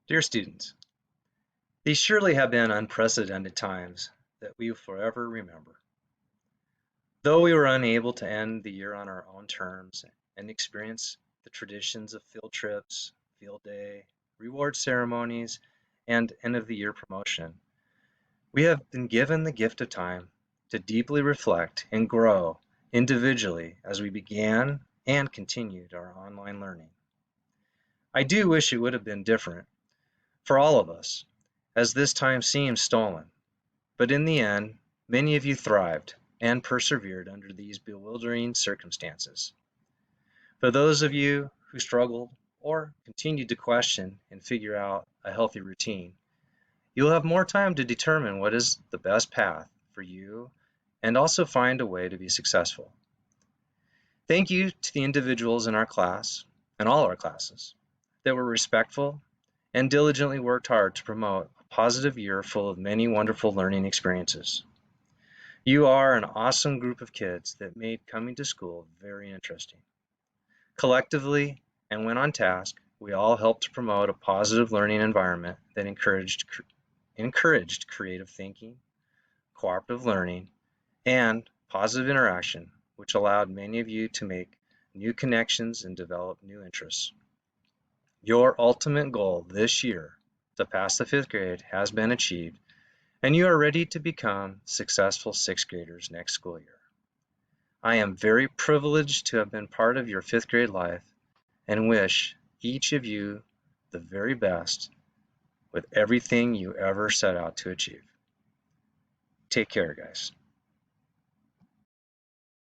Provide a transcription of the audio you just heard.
Dear students, these surely have been unprecedented times that we will forever remember. Though we were unable to end the year on our own terms and experience the traditions of field trips, field day, reward ceremonies, and end of the year promotion, we have been given the gift of time to deeply reflect and grow individually as we began and continued our online learning. I do wish it would have been different for all of us, as this time seems stolen. But in the end, many of you thrived and persevered under these bewildering circumstances. For those of you who struggled or continued to question and figure out a healthy routine, you'll have more time to determine what is the best path for you and also find a way to be successful. Thank you to the individuals in our class and all our classes that were respectful and diligently worked hard to promote a positive year full of many wonderful learning experiences. You are an awesome group of kids that made coming to school very interesting. Collectively and when on task, we all helped to promote a positive learning environment that encouraged creative thinking, cooperative learning, and positive interaction, which allowed many of you to make new connections and develop new interests. Your ultimate goal this year to pass the fifth grade has been achieved, and you are ready to become successful sixth graders next school year. I am very privileged to have been part of your fifth grade life and wish each of you the very best with everything you ever set out to achieve. Take care, guys.